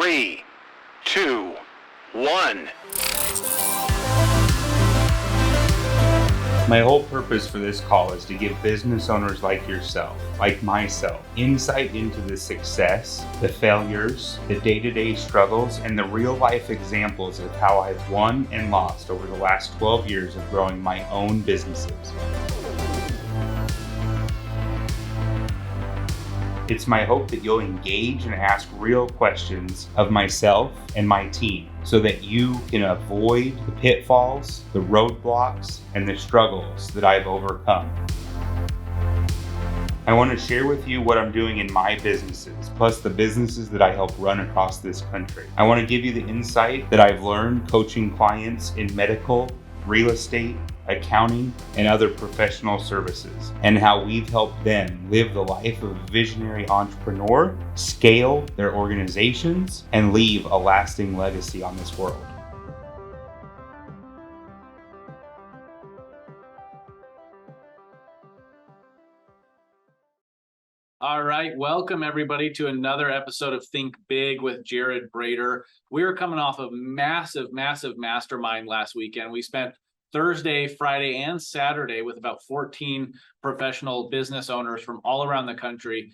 3, 2, 1. My whole purpose for this call is to give business owners like yourself, like myself, insight into the success, the failures, the day-to-day struggles, and the real-life examples of how I've won and lost over the last 12 years of growing my own businesses. It's my hope that you'll engage and ask real questions of myself and my team so that you can avoid the pitfalls, the roadblocks, and the struggles that I've overcome. I want to share with you what I'm doing in my businesses, plus the businesses that I help run across this country. I want to give you the insight that I've learned coaching clients in medical, real estate, accounting, and other professional services, and how we've helped them live the life of a visionary entrepreneur, scale their organizations, and leave a lasting legacy on this world. All right, welcome everybody to another episode of Think Big with Jared Brader. We were coming off of massive mastermind last weekend. We spent Thursday, Friday, and Saturday with about 14 professional business owners from all around the country.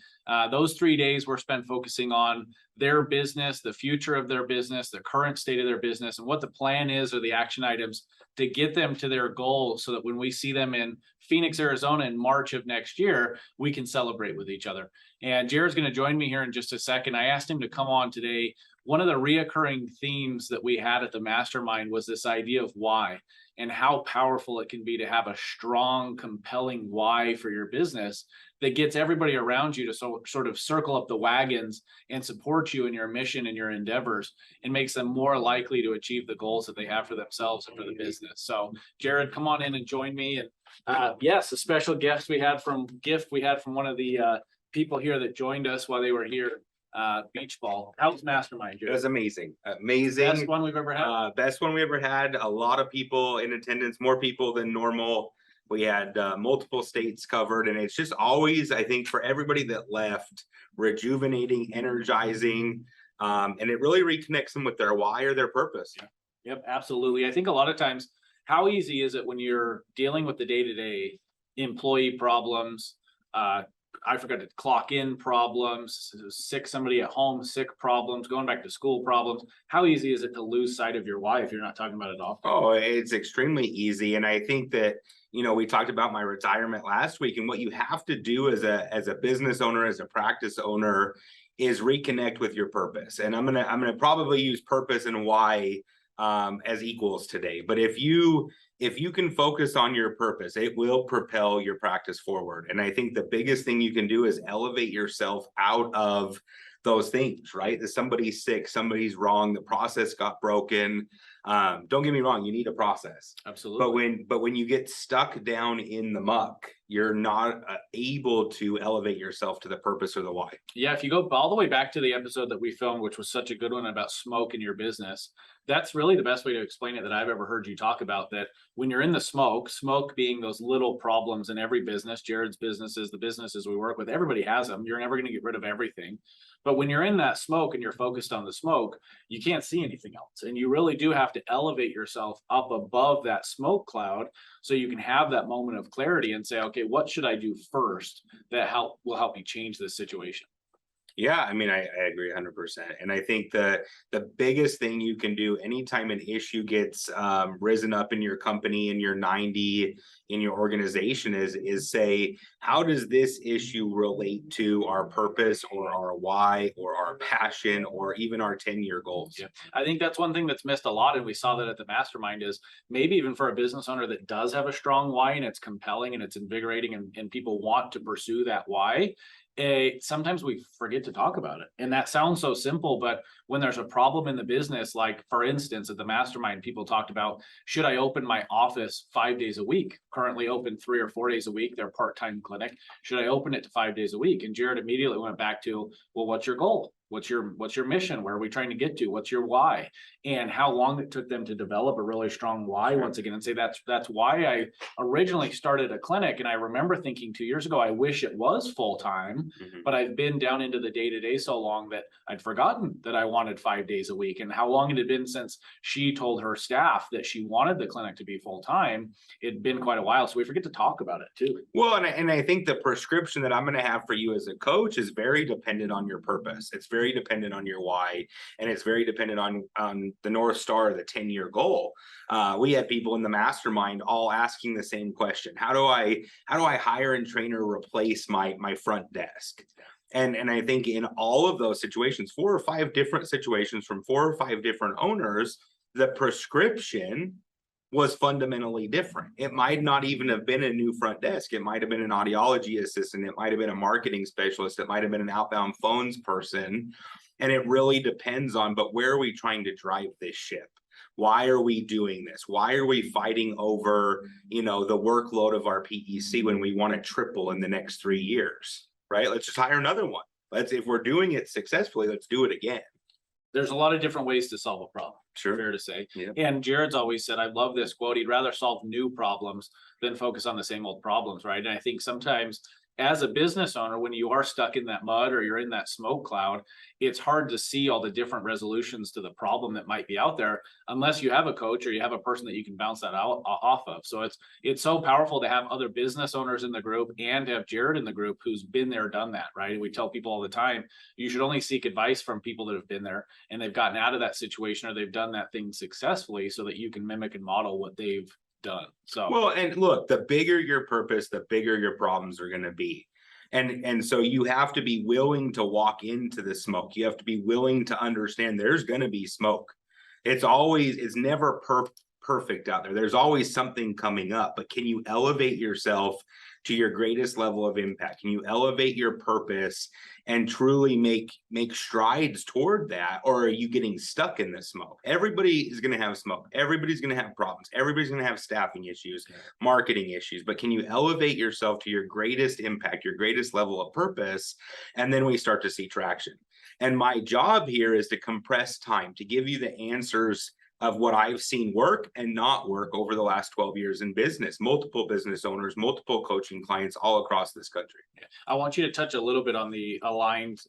Those 3 days were spent focusing on their business, the future of their business, the current state of their business, and what the plan is or the action items to get them to their goals so that when we see them in Phoenix, Arizona in March of next year, we can celebrate with each other. And Jared's going to join me here in just a second. I asked him to come on today. One of the reoccurring themes that we had at the Mastermind was this idea of why and how powerful it can be to have a strong, compelling why for your business that gets everybody around you to sort of circle up the wagons and support you in your mission and your endeavors and makes them more likely to achieve the goals that they have for themselves and for the business. So Jared, come on in and join me. And yes, a special gift we had from one of the people here that joined us while they were here. Beach ball. How was Mastermind, Jared? It was amazing. Best one we've ever had. Best one we ever had. A lot of people in attendance, more people than normal. We had multiple states covered, and it's just always, I think, for everybody that left, rejuvenating, energizing, and it really reconnects them with their why or their purpose. Yep, absolutely. I think a lot of times, how easy is it when you're dealing with the day-to-day employee problems, I forgot to clock in problems, sick somebody at home, sick problems, going back to school problems. How easy is it to lose sight of your why if you're not talking about it often? Oh, it's extremely easy. And I think that, we talked about my retirement last week, and what you have to do as a business owner, as a practice owner, is reconnect with your purpose. And I'm gonna probably use purpose and why as equals today. But if you can focus on your purpose, it will propel your practice forward. And I think the biggest thing you can do is elevate yourself out of those things, right? That somebody's sick, somebody's wrong, the process got broken. Don't get me wrong, you need a process. Absolutely. But when you get stuck down in the muck, you're not able to elevate yourself to the purpose or the why. Yeah, if you go all the way back to the episode that we filmed, which was such a good one about smoke in your business, that's really the best way to explain it that I've ever heard you talk about. That when you're in the smoke being those little problems in every business, Jared's businesses, the businesses we work with, everybody has them. You're never going to get rid of everything. But when you're in that smoke and you're focused on the smoke, you can't see anything else. And you really do have to elevate yourself up above that smoke cloud so you can have that moment of clarity and say, okay, what should I do first that will help me change this situation? Yeah, I mean, I agree 100%. And I think the biggest thing you can do anytime an issue gets risen up in your company, in your 90, in your organization is say, how does this issue relate to our purpose or our why or our passion or even our 10-year goals? Yeah. I think that's one thing that's missed a lot. And we saw that at the Mastermind is maybe even for a business owner that does have a strong why and it's compelling and it's invigorating and people want to pursue that why. Sometimes we forget to talk about it. And that sounds so simple, but when there's a problem in the business, like for instance, at the Mastermind, people talked about, should I open my office 5 days a week? Currently open 3 or 4 days a week. They're part-time clinic. Should I open it to 5 days a week? And Jared immediately went back to, well, what's your goal? what's your mission? Where are we trying to get to? What's your why? And how long it took them to develop a really strong why once again, and say that's why I originally started a clinic. And I remember thinking 2 years ago, I wish it was full-time, but I've been down into the day-to-day so long that I'd forgotten that I wanted 5 days a week, and how long it had been since she told her staff that she wanted the clinic to be full-time. It'd been quite a while. So we forget to talk about it too. Well, and I think the prescription that I'm going to have for you as a coach is very dependent on your purpose. It's very dependent on your why, and it's very dependent on the North Star, the 10-year goal. We had people in the mastermind all asking the same question: How do I hire and train or replace my front desk? And I think in all of those situations, 4 or 5 different situations from 4 or 5 different owners, the prescription was fundamentally different. It might not even have been a new front desk. It might have been an audiology assistant. It might have been a marketing specialist. It might have been an outbound phones person. And it really depends on, but where are we trying to drive this ship? Why are we doing this? Why are we fighting over, the workload of our PEC when we want to triple in the next 3 years, right? Let's just hire another one. If we're doing it successfully, let's do it again. There's a lot of different ways to solve a problem. Sure. Fair to say. Yeah. And Jared's always said, I love this quote, he'd rather solve new problems than focus on the same old problems, right? And I think sometimes as a business owner, when you are stuck in that mud or you're in that smoke cloud, it's hard to see all the different resolutions to the problem that might be out there unless you have a coach or you have a person that you can bounce that out off of. So it's so powerful to have other business owners in the group and to have Jared in the group who's been there, done that, right? We tell people all the time, you should only seek advice from people that have been there and they've gotten out of that situation or they've done that thing successfully so that you can mimic and model what they've done. So well, and look, the bigger your purpose, the bigger your problems are going to be. And so you have to be willing to walk into the smoke. You have to be willing to understand there's going to be smoke. It's never perfect out there. There's always something coming up, but can you elevate yourself to your greatest level of impact? Can you elevate your purpose and truly make strides toward that? Or are you getting stuck in the smoke? Everybody is going to have smoke. Everybody's going to have problems. Everybody's going to have staffing issues, marketing issues, but can you elevate yourself to your greatest impact, your greatest level of purpose? And then we start to see traction. And my job here is to compress time, to give you the answers of what I've seen work and not work over the last 12 years in business, multiple business owners, multiple coaching clients all across this country. I want you to touch a little bit on the aligned,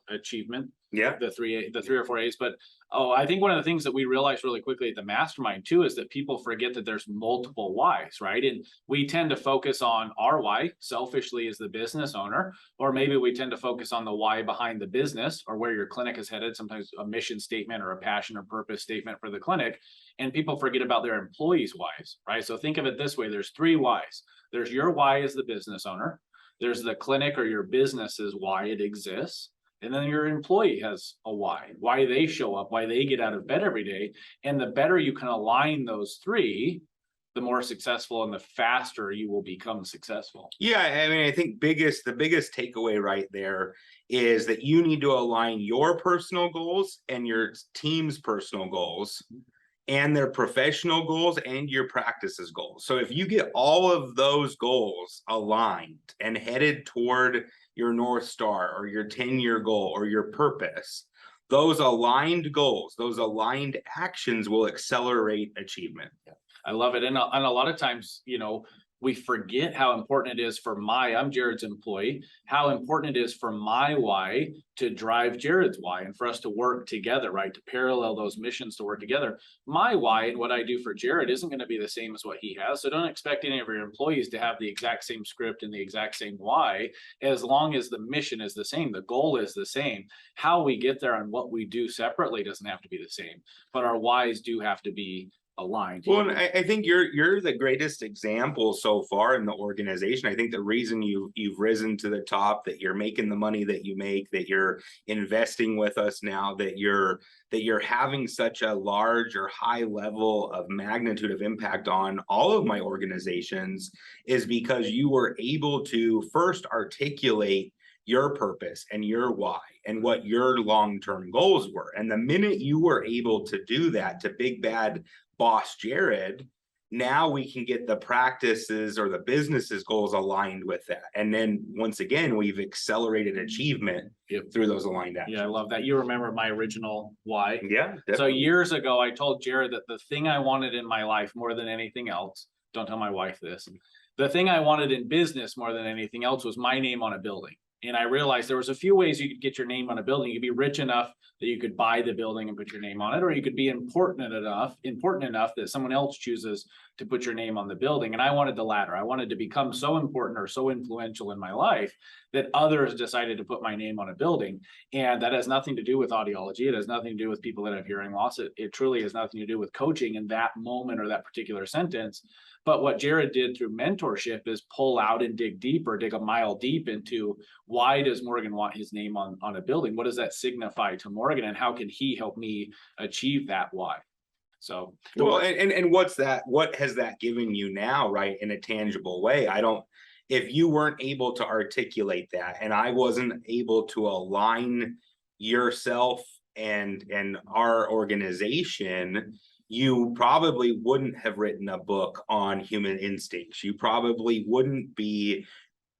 achievement. Yeah. The 3 or 4 A's. But I think one of the things that we realized really quickly at the mastermind too is that people forget that there's multiple whys, right? And we tend to focus on our why selfishly as the business owner, or maybe we tend to focus on the why behind the business or where your clinic is headed, sometimes a mission statement or a passion or purpose statement for the clinic. And people forget about their employees' whys, right? So think of it this way. There's 3 whys. There's your why as the business owner. There's the clinic or your business's why it exists. And then your employee has a why they show up, why they get out of bed every day. And the better you can align those 3, the more successful and the faster you will become successful. Yeah, I mean, I think the biggest takeaway right there is that you need to align your personal goals and your team's personal goals and their professional goals and your practice's goals. So if you get all of those goals aligned and headed toward your North Star or your 10-year goal or your purpose, those aligned goals, those aligned actions will accelerate achievement. I love it. And a lot of times, we forget how important it is for I'm Jared's employee, how important it is for my why to drive Jared's why and for us to work together, right? To parallel those missions to work together. My why and what I do for Jared isn't going to be the same as what he has. So don't expect any of your employees to have the exact same script and the exact same why, as long as the mission is the same, the goal is the same. How we get there and what we do separately doesn't have to be the same, but our whys do have to be aligned. Well, and I think you're the greatest example so far in the organization. I think the reason you've risen to the top, that you're making the money that you make, that you're investing with us now, that you're having such a large or high level of magnitude of impact on all of my organizations is because you were able to first articulate your purpose and your why and what your long-term goals were. And the minute you were able to do that to big bad boss Jared, now we can get the practices or the business's goals aligned with that. And then once again, we've accelerated achievement through those aligned actions. Yeah, I love that. You remember my original why. Yeah. So Definitely. years ago, I told Jared that the thing I wanted in my life more than anything else, don't tell my wife this, the thing I wanted in business more than anything else was my name on a building. And I realized there was a few ways you could get your name on a building. You could be rich enough that you could buy the building and put your name on it, or you could be important enough that someone else chooses to put your name on the building. And I wanted the latter. I wanted to become so important or so influential in my life that others decided to put my name on a building. And that has nothing to do with audiology. It has nothing to do with people that have hearing loss. It truly has nothing to do with coaching in that moment or that particular sentence. But what Jared did through mentorship is pull out and dig deeper, dig a mile deep into why does Morgan want his name on a building? What does that signify to Morgan, and how can he help me achieve that why? So, well, and what's that? What has that given you now, right? In a tangible way. If you weren't able to articulate that, and I wasn't able to align yourself and our organization, you probably wouldn't have written a book on human instincts. You probably wouldn't be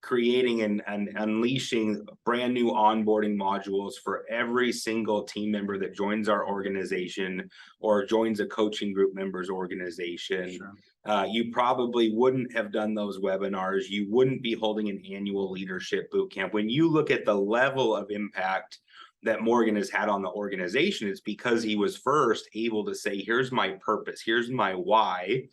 creating and unleashing brand new onboarding modules for every single team member that joins our organization or joins a coaching group member's organization. Sure. You probably wouldn't have done those webinars. You wouldn't be holding an annual leadership boot camp. When you look at the level of impact that Morgan has had on the organization, it's because he was first able to say, here's my purpose, here's my why.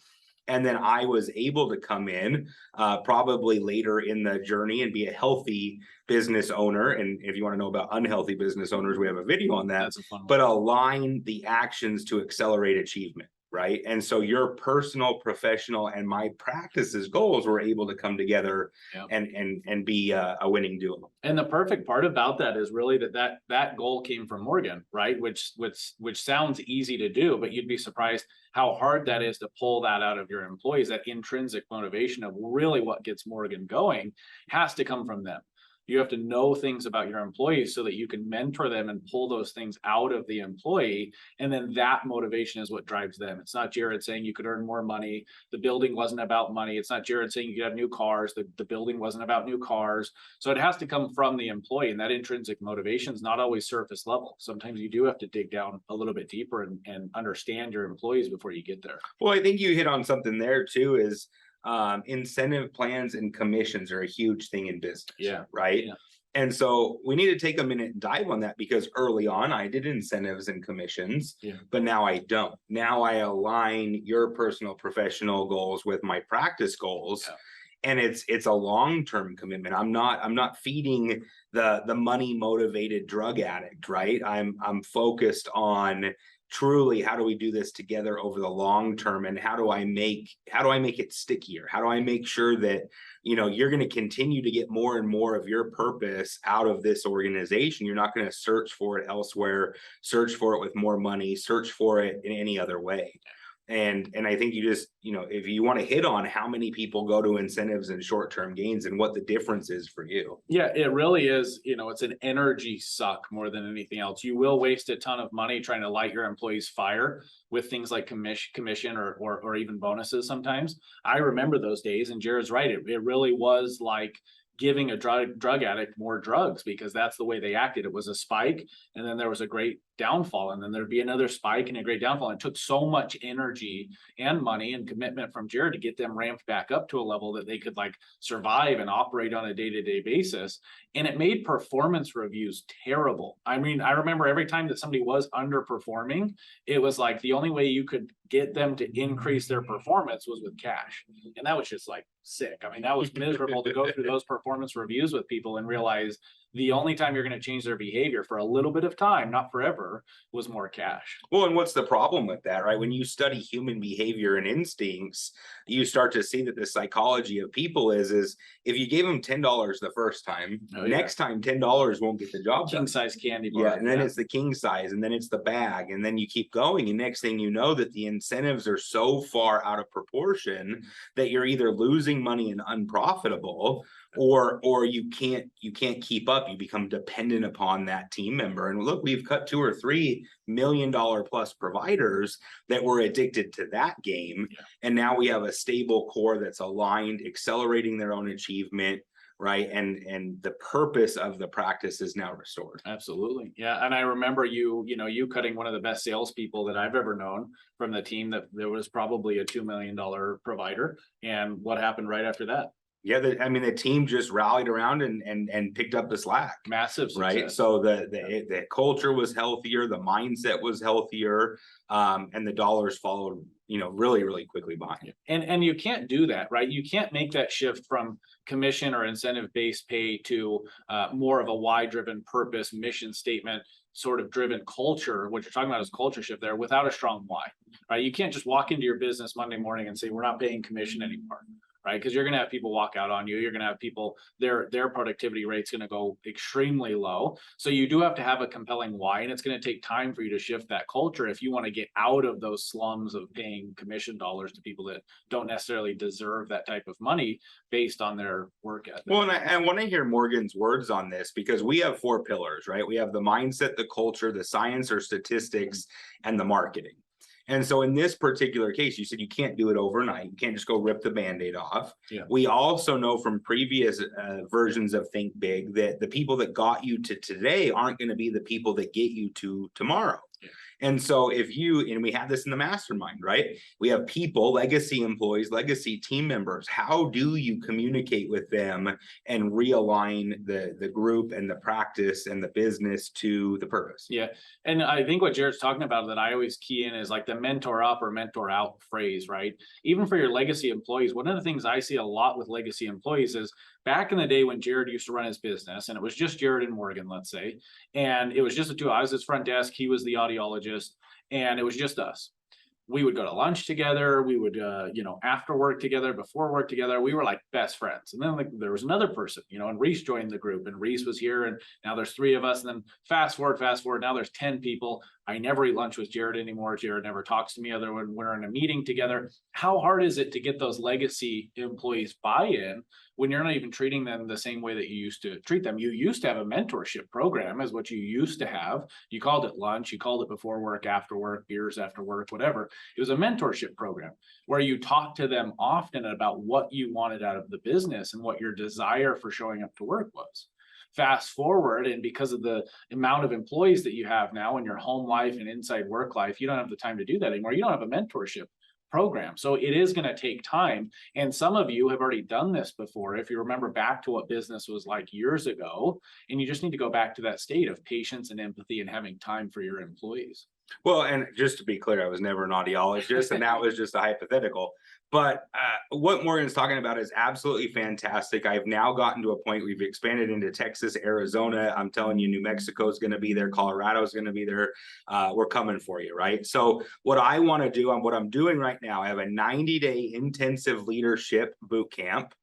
And then I was able to come in probably later in the journey and be a healthy business owner. And if you want to know about unhealthy business owners, we have a video on that. That's a fun one. But align the actions to accelerate achievement, right? And so your personal, professional, and my practices goals were able to come together and be a winning duo. And the perfect part about that is really that goal came from Morgan, right? Which sounds easy to do, but you'd be surprised how hard that is to pull that out of your employees. That intrinsic motivation of really what gets Morgan going has to come from them. You have to know things about your employees so that you can mentor them and pull those things out of the employee. And then that motivation is what drives them. It's not Jared saying you could earn more money. The building wasn't about money. It's not Jared saying you could have new cars. The building wasn't about new cars. So it has to come from the employee. And that intrinsic motivation is not always surface level. Sometimes you do have to dig down a little bit deeper and understand your employees before you get there. Well, I think you hit on something there too, is incentive plans and commissions are a huge thing in business. Yeah. Right. Yeah. And so we need to take a minute and dive on that, because early on I did incentives and commissions, but now I don't. Now I align your personal professional goals with my practice goals. And it's a long-term commitment. I'm not feeding the money motivated drug addict, right? I'm focused on truly how do we do this together over the long term, and how do I make it stickier? How do I make sure that you're going to continue to get more and more of your purpose out of this organization? You're not going to search for it elsewhere, search for it with more money, search for it in any other way. And I think you just, if you want to hit on how many people go to incentives and short-term gains and what the difference is for you. Yeah, it really is. It's an energy suck more than anything else. You will waste a ton of money trying to light your employees' fire with things like commission or even bonuses sometimes. I remember those days, and Jared's right. It really was like giving a drug addict more drugs, because that's the way they acted. It was a spike, and then there was a great downfall, and then there'd be another spike and a great downfall. And it took so much energy and money and commitment from Jared to get them ramped back up to a level that they could survive and operate on a day-to-day basis. And it made performance reviews terrible. I mean, I remember every time that somebody was underperforming, it was like the only way you could get them to increase their performance was with cash. And that was just sick. I mean, that was miserable to go through those performance reviews with people and realize the only time you're going to change their behavior for a little bit of time, not forever, was more cash. Well, and what's the problem with that, right? When you study human behavior and instincts, you start to see that the psychology of people is if you gave them $10 the first time, next time $10 won't get the job done. King size candy bar. Yeah, and then it's the king size, and then it's the bag, and then you keep going, and next thing you know that the incentives are so far out of proportion that you're either losing money and unprofitable, or you can't keep up. You become dependent upon that team member. And look, we've cut 2 or 3 $1 million plus providers that were addicted to that game. And now we have a stable core that's aligned, accelerating their own achievement, right? And the purpose of the practice is now restored. Absolutely. Yeah. And I remember you cutting one of the best salespeople that I've ever known from the team that there was probably a $2 million provider. And what happened right after that? Yeah, the team just rallied around and picked up the slack. Massive success. Right. So the culture was healthier, the mindset was healthier, and the dollars followed, really, really quickly behind. And you can't do that, right? You can't make that shift from commission or incentive-based pay to more of a why-driven purpose, mission statement, sort of driven culture. What you're talking about is culture shift there without a strong why, right? You can't just walk into your business Monday morning and say, we're not paying commission anymore. Right? Because you're going to have people walk out on you. You're going to have people, their productivity rate's going to go extremely low. So you do have to have a compelling why, and it's going to take time for you to shift that culture if you want to get out of those slums of paying commission dollars to people that don't necessarily deserve that type of money based on their work ethic. Well, and I want to hear Morgan's words on this, because we have 4 pillars, right? We have the mindset, the culture, the science or statistics, and the marketing. And so in this particular case, you said you can't do it overnight. You can't just go rip the Band-Aid off. Yeah. We also know from previous versions of Think Big that the people that got you to today aren't going to be the people that get you to tomorrow. Yeah. And so and we have this in the mastermind, right? We have people, legacy employees, legacy team members. How do you communicate with them and realign the group and the practice and the business to the purpose? Yeah. And I think what Jared's talking about that I always key in is like the mentor up or mentor out phrase, right? Even for your legacy employees, one of the things I see a lot with legacy employees is back in the day when Jared used to run his business, and it was just Jared and Morgan, let's say, and it was just the two. I was his front desk, he was the audiologist, and it was just us. We would go to lunch together. We would, after work together, before work together. We were like best friends. And then there was another person, and Reese joined the group, and Reese was here, and now there's 3 of us. And then fast forward, now there's 10 people. I never eat lunch with Jared anymore. Jared never talks to me other when we're in a meeting together. How hard is it to get those legacy employees buy-in when you're not even treating them the same way that you used to treat them? You used to have a mentorship program is what you used to have. You called it lunch, you called it before work, after work, beers after work, whatever. It was a mentorship program where you talked to them often about what you wanted out of the business and what your desire for showing up to work was. Fast forward, and because of the amount of employees that you have now in your home life and inside work life, you don't have the time to do that anymore. You don't have a mentorship program. So it is going to take time. And some of you have already done this before. If you remember back to what business was like years ago, and you just need to go back to that state of patience and empathy and having time for your employees. Well, and just to be clear, I was never an audiologist, and that was just a hypothetical. But what Morgan's talking about is absolutely fantastic. I've now gotten to a point, we've expanded into Texas, Arizona. I'm telling you, New Mexico is going to be there. Colorado is going to be there. We're coming for you, right? So what I want to do, and what I'm doing right now, I have a 90-day intensive leadership boot camp.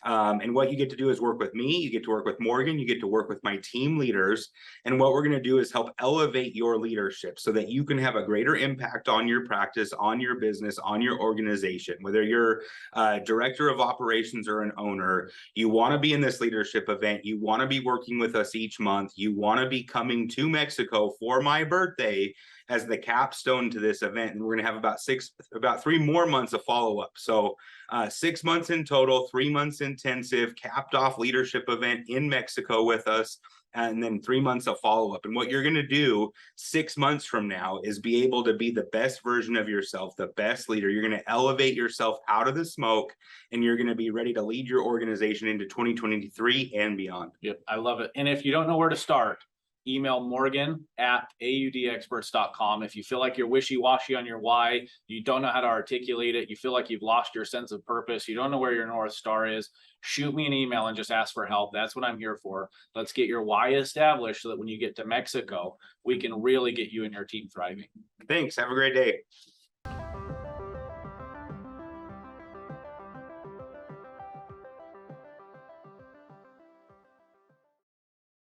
And what you get to do is work with me, you get to work with Morgan, you get to work with my team leaders. And what we're going to do is help elevate your leadership so that you can have a greater impact on your practice, on your business, on your organization. Whether you're a director of operations or an owner, you want to be in this leadership event, you want to be working with us each month, you want to be coming to Mexico for my birthday as the capstone to this event. And we're going to have about 3 more months of follow-up. So 6 months in total, 3 months intensive, capped off leadership event in Mexico with us, and then 3 months of follow-up. And what you're going to do 6 months from now is be able to be the best version of yourself, the best leader. You're going to elevate yourself out of the smoke, and you're going to be ready to lead your organization into 2023 and beyond. Yep, I love it. And if you don't know where to start, email morgan@audexperts.com. If you feel like you're wishy-washy on your why, you don't know how to articulate it, you feel like you've lost your sense of purpose, you don't know where your North Star is, shoot me an email and just ask for help. That's what I'm here for. Let's get your why established so that when you get to Mexico, we can really get you and your team thriving. Thanks. Have a great day.